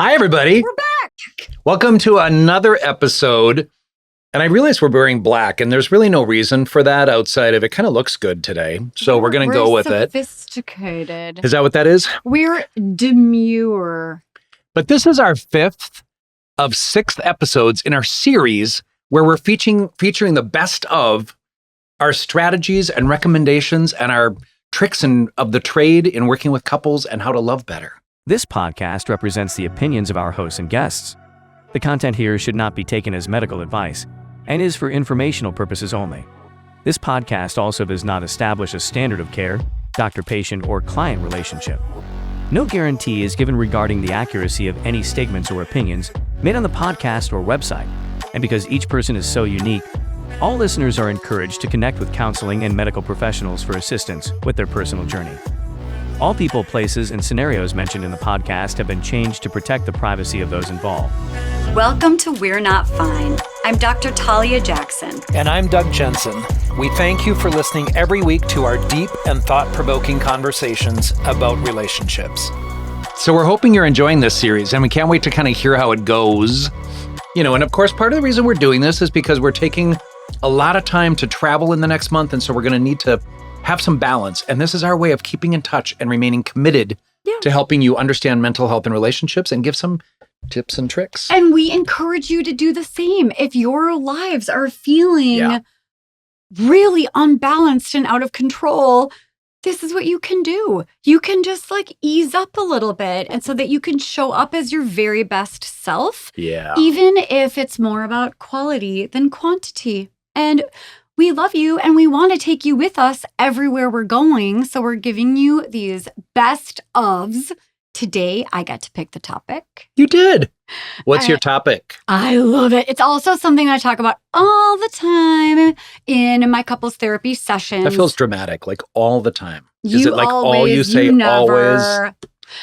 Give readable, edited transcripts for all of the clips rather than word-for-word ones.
Hi, everybody. We're back. Welcome to another episode. And I realize we're wearing black, and there's really no reason for that outside of it kind of looks good today. So we're going to go with it. Sophisticated. Is that what that is? We're demure. But this is our 5th of 6 episodes in our series where we're featuring the best of our strategies and recommendations and our tricks of the trade in working with couples and how to love better. This podcast represents the opinions of our hosts and guests. The content here should not be taken as medical advice and is for informational purposes only. This podcast also does not establish a standard of care, doctor-patient, or client relationship. No guarantee is given regarding the accuracy of any statements or opinions made on the podcast or website. And because each person is so unique, all listeners are encouraged to connect with counseling and medical professionals for assistance with their personal journey. All people, places, and scenarios mentioned in the podcast have been changed to protect the privacy of those involved. Welcome to We're Not Fine. I'm Dr. Talia Jackson. And I'm Doug Jensen. We thank you for listening every week to our deep and thought-provoking conversations about relationships. So we're hoping you're enjoying this series, and we can't wait to kind of hear how it goes. And of course, part of the reason we're doing this is because we're taking a lot of time to travel in the next month, and so we're going to need to have some balance. And this is our way of keeping in touch and remaining committed to helping you understand mental health and relationships and give some tips and tricks. And we encourage you to do the same. If your lives are feeling really unbalanced and out of control, this is what you can do. You can just ease up a little bit, and so that you can show up as your very best self. Yeah. Even if it's more about quality than quantity. And we love you and we want to take you with us everywhere we're going. So we're giving you these best ofs. Today, I got to pick the topic. You did. What's your topic? I love it. It's also something I talk about all the time in my couples therapy sessions. That feels dramatic, all the time. Is You it always, all you say you never. always?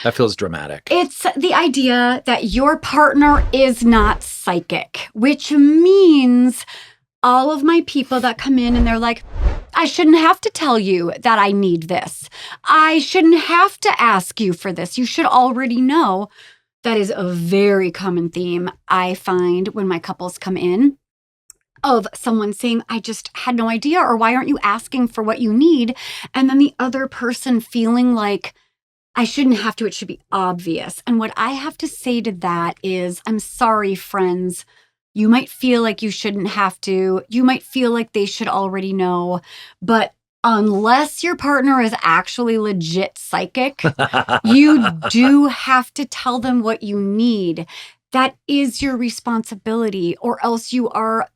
That feels dramatic. It's the idea that your partner is not psychic, which means all of my people that come in and they're like, I shouldn't have to tell you that I need this. I shouldn't have to ask you for this. You should already know. That is a very common theme I find when my couples come in, of someone saying, I just had no idea, or why aren't you asking for what you need? And then the other person feeling like, I shouldn't have to, it should be obvious. And what I have to say to that is, I'm sorry, friends. You might feel like you shouldn't have to. You might feel like they should already know. But unless your partner is actually legit psychic, you do have to tell them what you need. That is your responsibility, or else you are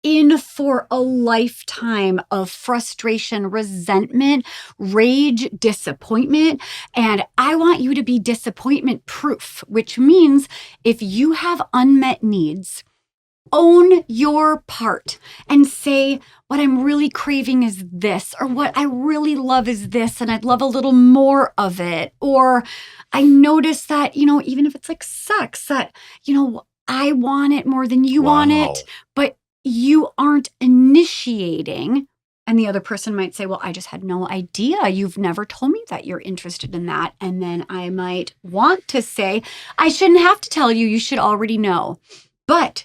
in for a lifetime of frustration, resentment, rage, disappointment. And I want you to be disappointment proof, which means if you have unmet needs, own your part and say, what I'm really craving is this, or what I really love is this, and I'd love a little more of it. Or I notice that, even if it's sex, that, I want it more than you want it, but you aren't initiating. And the other person might say, well, I just had no idea. You've never told me that you're interested in that. And then I might want to say, I shouldn't have to tell you. You should already know. But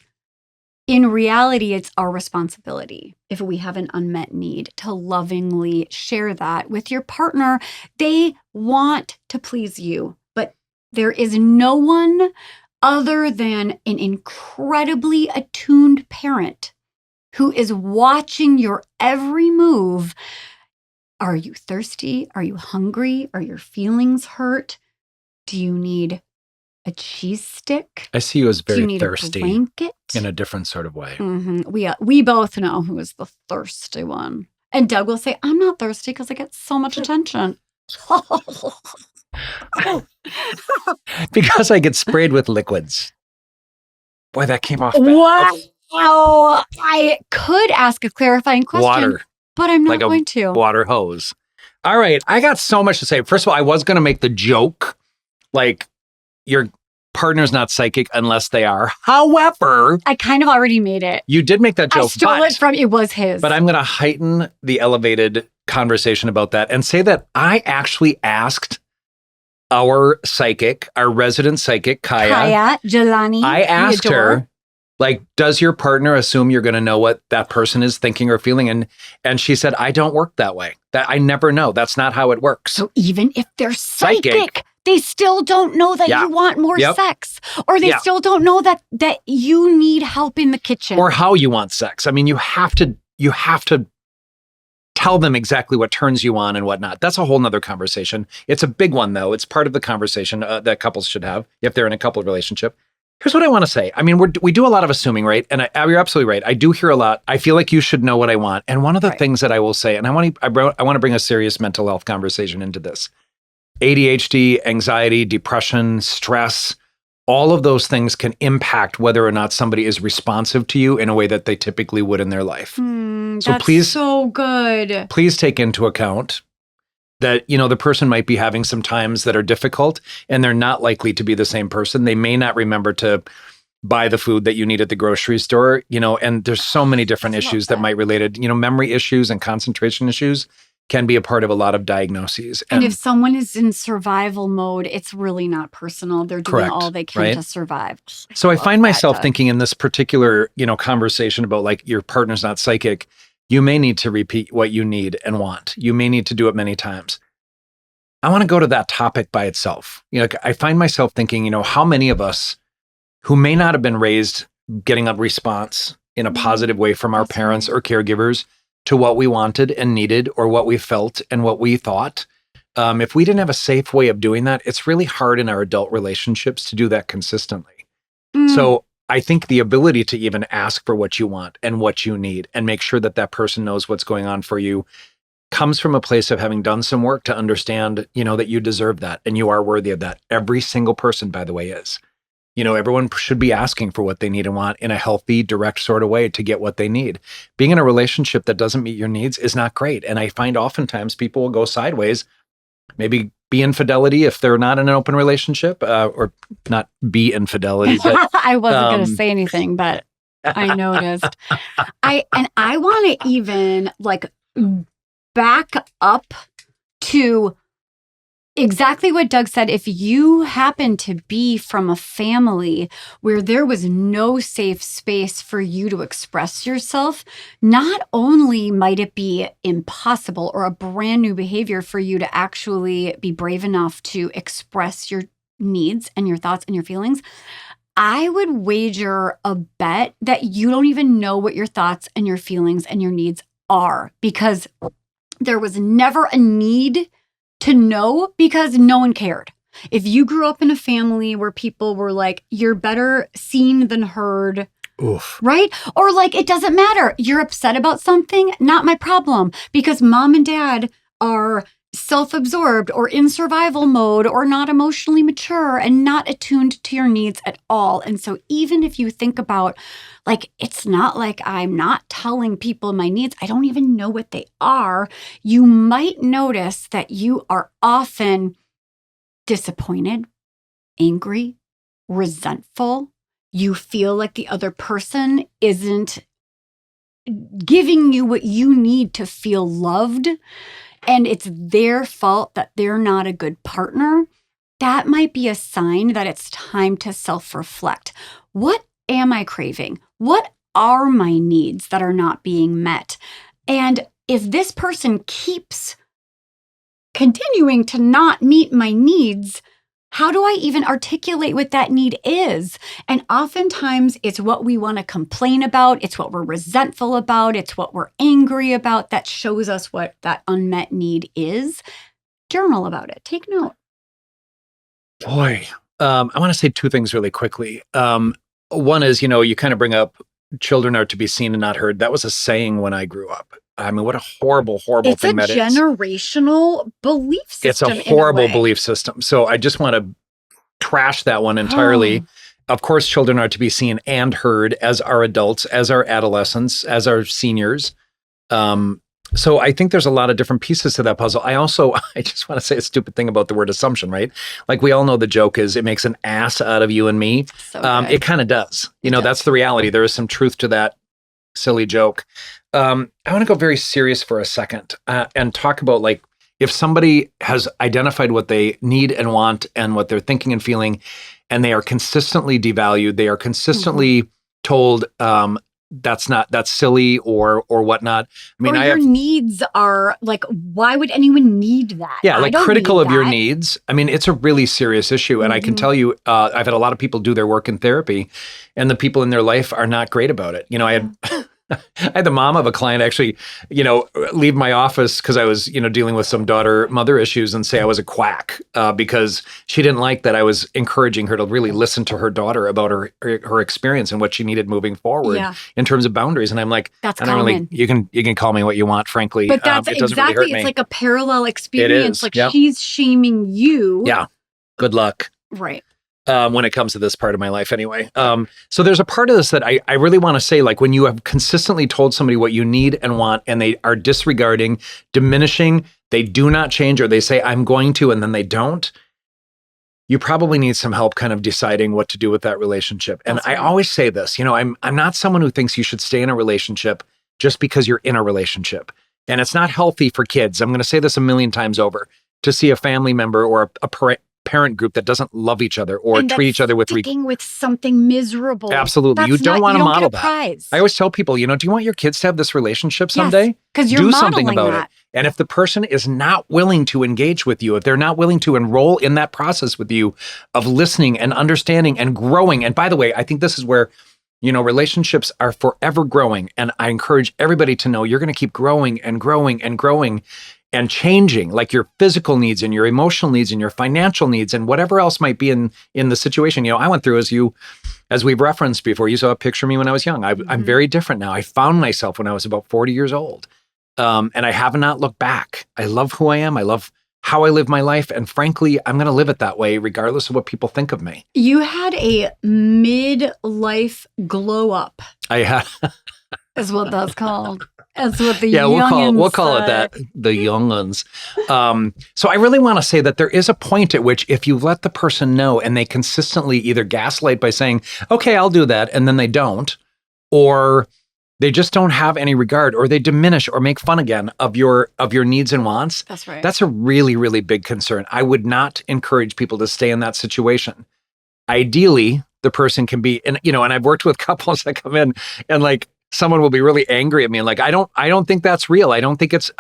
in reality, it's our responsibility, if we have an unmet need, to lovingly share that with your partner. They want to please you, but there is no one other than an incredibly attuned parent who is watching your every move. Are you thirsty? Are you hungry? Are your feelings hurt? Do you need a cheese stick? I see you as very Do you need thirsty a blanket? in a different sort of way. Mm-hmm. We both know who is the thirsty one. And Doug will say, I'm not thirsty because I get so much attention. Because I get sprayed with liquids. Boy, that came off bad. Wow. I could ask a clarifying question, Water. but I'm not Like going to. Water hose. All right. I got so much to say. First of all, I was going to make the joke, your partner's not psychic unless they are. However, I kind of already made it. You did make that joke. I stole it from, it was his. But I'm going to heighten the elevated conversation about that and say that I actually asked our psychic, our resident psychic, Kaya, Jelani. I asked her, like, does your partner assume you're going to know what that person is thinking or feeling? And she said, I don't work that way. That I never know. That's not how it works. So even if they're psychic, they still don't know that you want more sex, or they still don't know that you need help in the kitchen, or how you want sex. I mean, you have to tell them exactly what turns you on and whatnot. That's a whole nother conversation. It's a big one, though. It's part of the conversation that couples should have if they're in a couple relationship. Here's what I want to say. I mean, we do a lot of assuming, right? And you're absolutely right. I do hear a lot. I feel like you should know what I want. And one of the things that I will say, and I want to bring a serious mental health conversation into this. ADHD, anxiety, depression, stress, all of those things can impact whether or not somebody is responsive to you in a way that they typically would in their life. So please, so good. Please take into account that, the person might be having some times that are difficult, and they're not likely to be the same person. They may not remember to buy the food that you need at the grocery store, and there's so many different issues that might relate it. Memory issues and concentration issues can be a part of a lot of diagnoses. And if someone is in survival mode, it's really not personal. They're doing all they can to survive. So I find myself thinking in this particular, conversation about like your partner's not psychic, you may need to repeat what you need and want. You may need to do it many times. I want to go to that topic by itself. I find myself thinking, how many of us who may not have been raised getting a response in a positive way from our parents or caregivers to what we wanted and needed, or what we felt and what we thought. If we didn't have a safe way of doing that, it's really hard in our adult relationships to do that consistently. So I think the ability to even ask for what you want and what you need and make sure that that person knows what's going on for you comes from a place of having done some work to understand, that you deserve that and you are worthy of that. Every single person, by the way, is. Everyone should be asking for what they need and want in a healthy, direct sort of way to get what they need. Being in a relationship that doesn't meet your needs is not great. And I find oftentimes people will go sideways, maybe be infidelity if they're not in an open relationship, or not be infidelity. But, I wasn't going to say anything, but I noticed. I want to even like back up to exactly what Doug said. If you happen to be from a family where there was no safe space for you to express yourself, not only might it be impossible or a brand new behavior for you to actually be brave enough to express your needs and your thoughts and your feelings, I would wager a bet that you don't even know what your thoughts and your feelings and your needs are, because there was never a need to know, because no one cared. If you grew up in a family where people were like, you're better seen than heard, right? Or like, it doesn't matter. You're upset about something, not my problem, because mom and dad are self-absorbed or in survival mode or not emotionally mature and not attuned to your needs at all. And so even if you think about, like, it's not like I'm not telling people my needs, I don't even know what they are, you might notice that you are often disappointed, angry, resentful. You feel like the other person isn't giving you what you need to feel loved, and it's their fault that they're not a good partner. That might be a sign that it's time to self-reflect. What am I craving? What are my needs that are not being met? And if this person keeps continuing to not meet my needs, how do I even articulate what that need is? And oftentimes it's what we want to complain about. It's what we're resentful about. It's what we're angry about that shows us what that unmet need is. Journal about it. Take note. Boy, I want to say two things really quickly. One is, you kind of bring up children are to be seen and not heard. That was a saying when I grew up. I mean, what a horrible thing that is. It's a generational belief system. It's a horrible belief system. So I just want to trash that one entirely. Of course, children are to be seen and heard, as are adults, as are adolescents, as are seniors. So I think there's a lot of different pieces to that puzzle. I just want to say a stupid thing about the word assumption, right? Like, we all know the joke is it makes an ass out of you and me. So it kind of does. That's the reality. There is some truth to that silly joke. I want to go very serious for a second and talk about, like, if somebody has identified what they need and want and what they're thinking and feeling, and they are consistently devalued, they are consistently told that's silly or whatnot. I mean, or your needs are like, why would anyone need that? Yeah, I like don't critical need of your that. needs. I mean, it's a really serious issue. And I can tell you, I've had a lot of people do their work in therapy, and the people in their life are not great about it. You know, I had the mom of a client actually, leave my office because I was, dealing with some daughter-mother issues and say I was a quack because she didn't like that I was encouraging her to really listen to her daughter about her experience and what she needed moving forward in terms of boundaries. And I'm like, that's I don't common. really, you can call me what you want, frankly. But that's it doesn't exactly, really hurt me. it's like a parallel experience. is, Like yep. she's shaming you. Yeah. Good luck. Right. When it comes to this part of my life anyway. So there's a part of this that I really want to say, like when you have consistently told somebody what you need and want, and they are disregarding, diminishing, they do not change, or they say, I'm going to, and then they don't, you probably need some help kind of deciding what to do with that relationship. And I always say this, I'm not someone who thinks you should stay in a relationship just because you're in a relationship. And it's not healthy for kids. I'm going to say this a million times over, to see a family member or a parent group that doesn't love each other or treat each other with sticking with something miserable. Absolutely. That's you don't want to model that. Prize. I always tell people, do you want your kids to have this relationship someday? Because you're do modeling something about that. it. And if the person is not willing to engage with you, if they're not willing to enroll in that process with you of listening and understanding and growing, and by the way, I think this is where relationships are forever growing. And I encourage everybody to know you're going to keep growing and growing and growing and changing, like your physical needs and your emotional needs and your financial needs and whatever else might be in the situation. I went through, as we've referenced before, you saw a picture of me when I was young. I'm very different now. I found myself when I was about 40 years old. And I have not looked back. I love who I am. I love how I live my life. And frankly, I'm going to live it that way, regardless of what people think of me. You had a midlife glow up. I had. Is what that's called. That's what the we'll call it that, the young'uns. So I really want to say that there is a point at which if you let the person know and they consistently either gaslight by saying, okay, I'll do that, and then they don't, or they just don't have any regard, or they diminish or make fun again of your needs and wants. That's right. That's a really, really big concern. I would not encourage people to stay in that situation. Ideally, the person can be, and I've worked with couples that come in and like, someone will be really angry at me and like, I don't think that's real. I don't think it's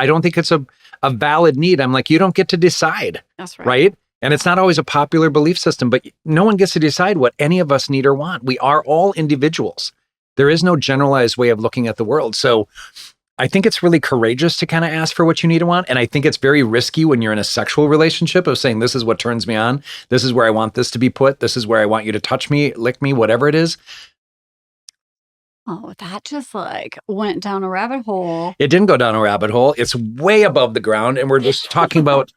a valid need. I'm like, you don't get to decide. That's right. Right. And it's not always a popular belief system, but no one gets to decide what any of us need or want. We are all individuals. There is no generalized way of looking at the world. So I think it's really courageous to kind of ask for what you need and want. And I think it's very risky when you're in a sexual relationship of saying, this is what turns me on. This is where I want this to be put. This is where I want you to touch me, lick me, whatever it is. Oh, that just like went down a rabbit hole. It didn't go down a rabbit hole. It's way above the ground. And we're just talking about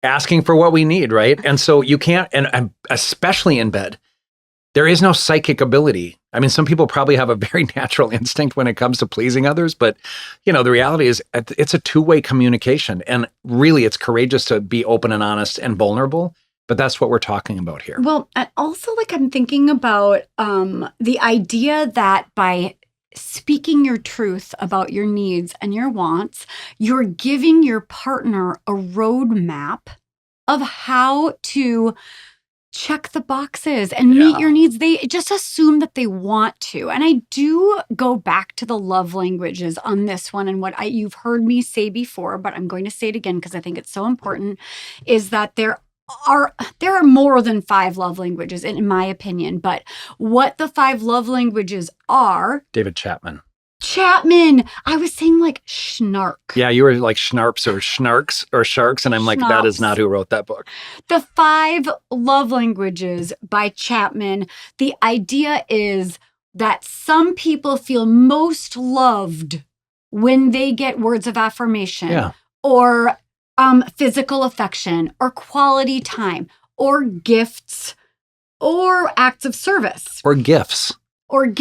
asking for what we need, right? And so you can't, and especially in bed, there is no psychic ability. I mean, some people probably have a very natural instinct when it comes to pleasing others, but the reality is it's a two-way communication. And really, it's courageous to be open and honest and vulnerable. But that's what we're talking about here. Well, and also like I'm thinking about the idea that by speaking your truth about your needs and your wants, you're giving your partner a roadmap of how to check the boxes and meet your needs. They just assume that they want to. And I do go back to the love languages on this one. And what you've heard me say before, but I'm going to say it again because I think it's so important, is that there are more than 5 love languages, in my opinion. But what the 5 love languages are... David Chapman. I was saying like schnark. Yeah, you were like schnarps or schnarks or sharks. And I'm like, that is not who wrote that book. The 5 love languages by Chapman. The idea is that some people feel most loved when they get words of affirmation or physical affection or quality time or gifts or acts of service or gifts or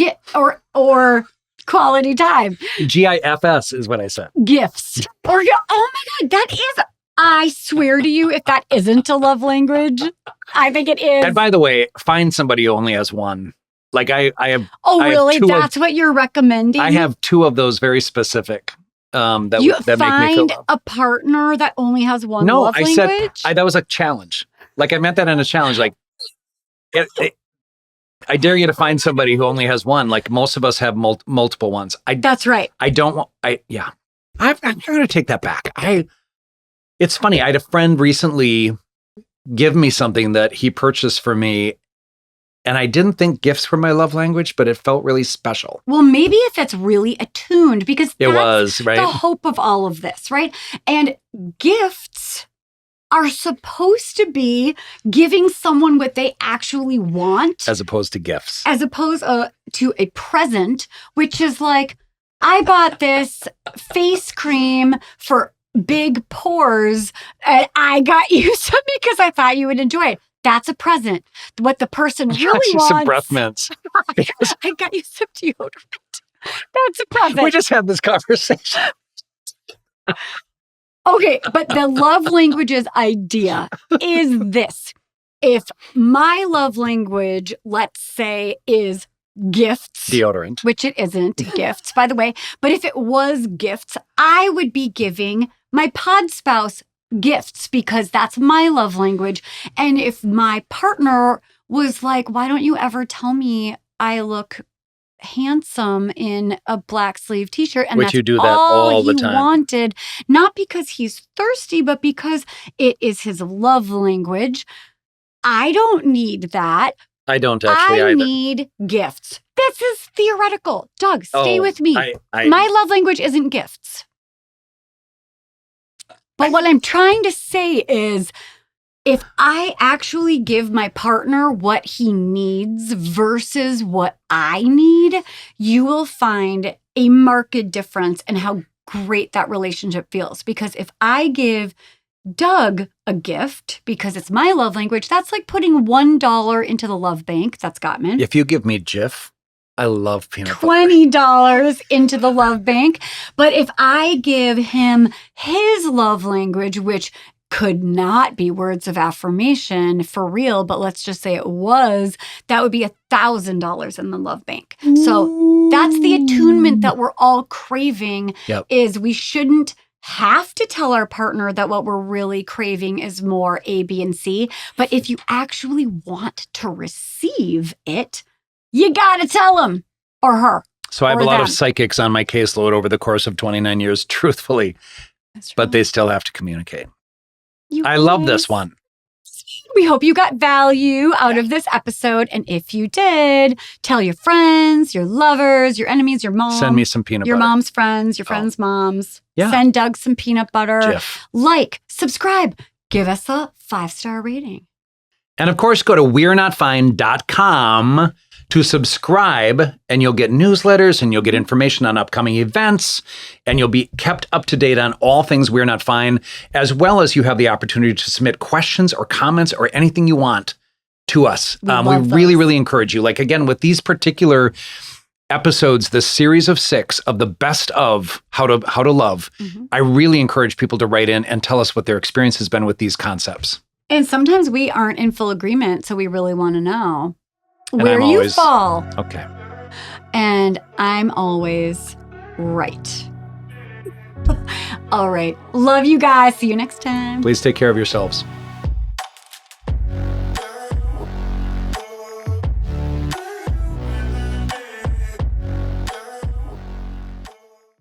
quality time. GIFS is what I said. Gifts. Oh my God, that is, I swear to you, if that isn't a love language, I think it is. And by the way, find somebody who only has one. Like I have. Oh, really? That's what you're recommending? I have 2 of those very specific. that You that make me feel find loved. a partner that only has one No, love I language? said that was a challenge. Like I meant that in a challenge. Like I dare you to find somebody who only has one. Like most of us have multiple ones. That's right. I don't want. I'm going to take that back. It's funny. I had a friend recently give me something that he purchased for me, and I didn't think gifts were my love language, but it felt really special. Well, maybe if it's really attuned, because It that's was, right? the hope of all of this, right? And gifts are supposed to be giving someone what they actually want, As opposed to gifts. as opposed to a present, which is like, I bought this face cream for big pores, and I got you some because I thought you would enjoy it. That's a present. What the person I got really you wants. some breath mints. I got you some deodorant. That's a present. We just had this conversation. Okay, but the love languages idea is this. If my love language, let's say, is gifts, Deodorant. which it isn't gifts, by the way, but if it was gifts, I would be giving my pod spouse gifts because that's my love language. And if my partner was like, why don't you ever tell me I look handsome in a black sleeve t-shirt, and Which that's you do that all all the he time. wanted, not because he's thirsty, but because it is his love language. I don't need that. I don't actually I either. need gifts. This is theoretical. Doug, stay with me. I My love language isn't gifts. But what I'm trying to say is, if I actually give my partner what he needs versus what I need, you will find a marked difference in how great that relationship feels. Because if I give Doug a gift because it's my love language, that's like putting $1 into the love bank. That's Gottman. If you give me Jif, I love peanut butter. $20 into the love bank. But if I give him his love language, which could not be words of affirmation for real, but let's just say it was, that would be $1,000 in the love bank. So that's the attunement that we're all craving. Yep. Is we shouldn't have to tell our partner that what we're really craving is more A, B, and C. But if you actually want to receive it, you got to tell him or her. So I have or a lot them. of psychics on my caseload over the course of 29 years, truthfully, but they still have to communicate. I love this one. We hope you got value out of this episode. And if you did, tell your friends, your lovers, your enemies, your mom. Send me some peanut your butter. mom's friends, your friends' moms. Yeah. Send Doug some peanut butter. Jif. Like, subscribe, give us a 5-star rating. And of course, go to we'renotfine.com to subscribe, and you'll get newsletters, and you'll get information on upcoming events, and you'll be kept up to date on all things We're Not Fine, as well as you have the opportunity to submit questions or comments or anything you want to us. We love really, those. really encourage you. Like, again, with these particular episodes, this series of 6 of the best of How to Love, I really encourage people to write in and tell us what their experience has been with these concepts. And sometimes we aren't in full agreement, so we really want to know And where I'm you always- fall. Okay. And I'm always right. All right. Love you guys. See you next time. Please take care of yourselves.